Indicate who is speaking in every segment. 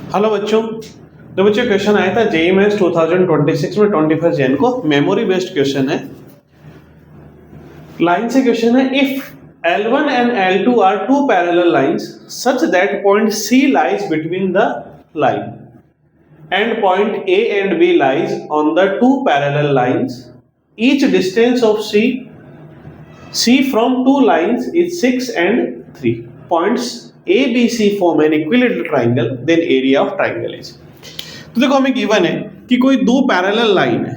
Speaker 1: Hello बच्चों। तो बच्चों क्वेश्चन आया था जेईई मेंस 2026 में 21 जैन को, मेमोरी बेस्ड क्वेश्चन है। लाइन से क्वेश्चन है, if L1 and L2 are two parallel lines such that point C lies between the line and point A and B lies on the two parallel lines, each distance of C from two lines is 6 and 3. Points A, B, C form an equilateral triangle, then area of triangle is. तो देखो हमें given है कि कोई दो parallel line है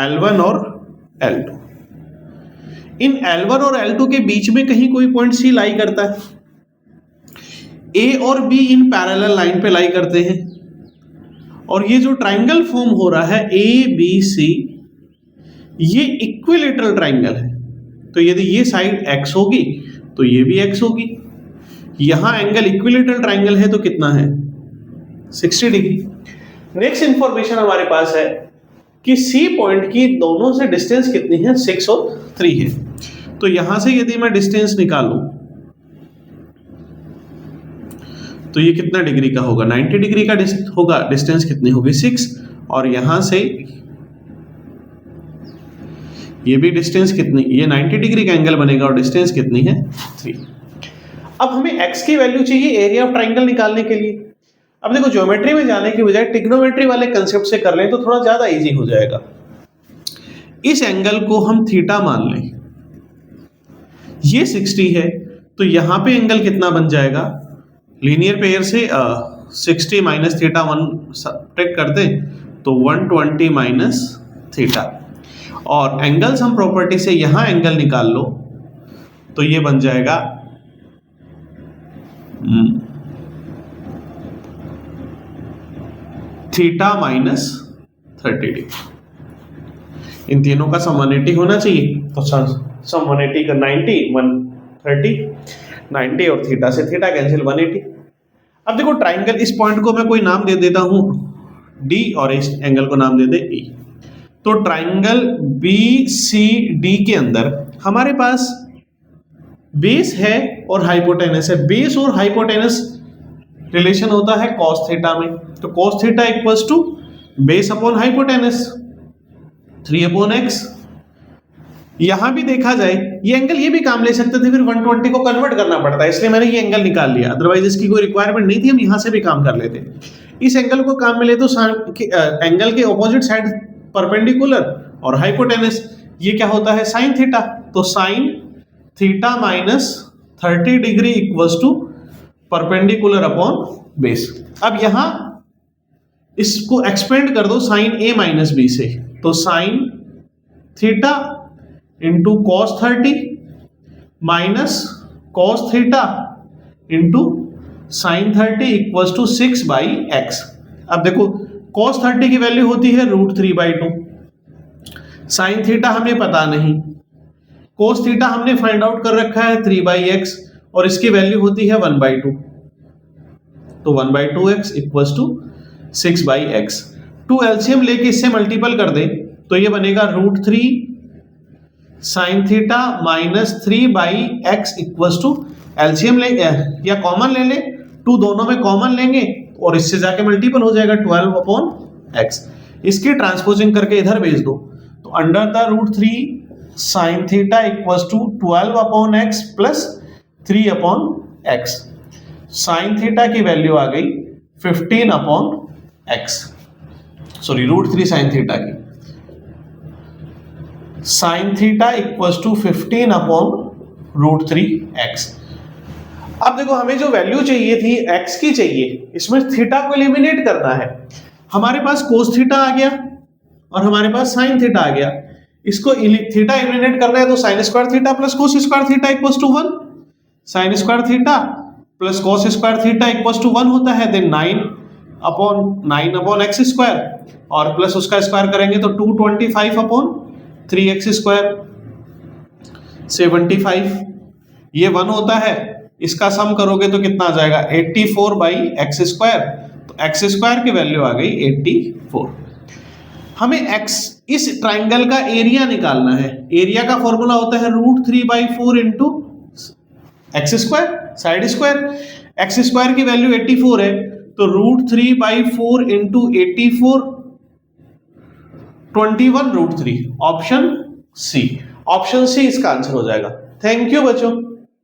Speaker 1: L1 और L2। इन L1 और L2 के बीच में कहीं कोई पॉइंट C लाई करता है। A और B इन पैरेलल लाइन पे लाई करते हैं और ये जो ट्राइंगल फॉर्म हो रहा है ABC, ये इक्विलेटरल ट्राइंगल है। तो यदि ये साइड x होगी तो ये भी x होगी। यहां एंगल इक्विलेटरल ट्राइंगल है तो कितना है, 60 डिग्री। नेक्स्ट इंफॉर्मेशन हमारे पास है कि C पॉइंट की दोनों से डिस्टेंस कितनी है, 6 और 3 है। तो यहां से यदि मैं डिस्टेंस निकालूं तो ये कितना डिग्री का होगा, 90 डिग्री का होगा। डिस्टेंस कितनी होगी, 6। और यहां से ये भी डिस्टेंस कितनी, ये 90 डिग्री का एंगल बनेगा और डिस्टेंस कितनी है, 3। अब हमें x की वैल्यू चाहिए एरिया ऑफ ट्राइंगल निकालने के लिए। अब देखो ज्योमेट्री में जाने की बजाय ट्रिग्नोमेट्री वाले कंसेप्ट से कर लें तो थोड़ा ज्यादा इजी हो जाएगा। इस एंगल को हम थीटा मान लें, ये 60 है तो यहां पे एंगल कितना बन जाएगा, लीनियर पेयर से 60 माइनस थीटा 1 सब्ट्रैक्ट कर दें तो 120 माइनस थीटा। और एंगल्स हम प्रॉपर्टी से यहां एंगल निकाल लो तो ये बन जाएगा थीटा माइनस 30 डिग्री। इन तीनों का सम 180 होना चाहिए तो सम 180 का 90 130 90 और थीटा से थीटा कैंसिल 180। अब देखो ट्राइंगल, इस पॉइंट को मैं कोई नाम दे देता हूं D और इस एंगल को नाम दे दे E। तो ट्राइंगल BCD के अंदर हमारे पास बेस है और हाइपोटेनस है। बेस और हाइपोटेनस रिलेशन होता है cos थीटा में। तो cos theta equals to base upon hypotenuse 3/x। यहां भी देखा जाए ये एंगल ये भी काम ले सकते थे, फिर 120 को कन्वर्ट करना पड़ता है, इसलिए मैंने ये एंगल निकाल लिया। अदरवाइज इसकी कोई रिक्वायरमेंट नहीं थी, हम यहां से भी काम कर लेते। इस एंगल को काम में ले तो एंगल के ऑपोजिट साइड परपेंडिकुलर और हाइपोटेनस, ये क्या होता है, साइन थीटा। तो sine theta minus 30 degree equals to perpendicular upon base. अब यहां इसको एक्सपेंड कर दो साइन A माइनस B से, तो sine theta into cos 30 minus cos theta into sine 30 equals to 6/x। अब देखो cos 30 की वैल्यू होती है √3/2, साइन थीटा हमें पता नहीं, cos थीटा हमने फाइंड आउट कर रखा है 3/x और इसकी वैल्यू होती है 1/2। तो 1/2x equals to 6/x। 2 LCM लेके इससे मल्टीपल कर दे तो ये बनेगा √3 sine theta minus 3/x equals to, LCM ले या कॉमन ले ले, 2 दोनों में कॉमन लेंगे और इससे जाके मल्टीपल हो जाएगा 12/x। इसकी ट्रांसपोजिंग करके इधर भेज दो तो under the √3 sine theta equals to 12/x plus 3/x। Sine theta की वैल्यू आ गई 15/x, सॉरी √3 साइन थीटा की, sine theta equals to 15/√3x। अब देखो हमें जो वैल्यू चाहिए थी x की चाहिए, इसमें थीटा को एलिमिनेट करना है। हमारे पास cos थीटा आ गया और हमारे पास sin थीटा आ गया। इसको थीटा एलिमिनेट करना है तो sin square theta plus cos square theta equals to 1, sin square theta plus cos square theta equals to 1 होता है। देन 9/x स्क्वायर और प्लस उसका स्क्वायर करेंगे तो 225/3x स्क्वायर 75, ये 1 होता है। इसका सम करोगे तो कितना आ जाएगा, 84/x स्क्वायर। तो x स्क्वायर की वैल्यू आ गई 84। हमें x, इस ट्राइंगल का एरिया निकालना है। एरिया का फॉर्मूला होता है √3/4 into x square side square. X square की वैल्यू 84 है तो √3/4 इंटू 84 21 √3 ऑप्शन सी। ऑप्शन सी इसका आंसर हो जाएगा। थैंक यू बच्चों।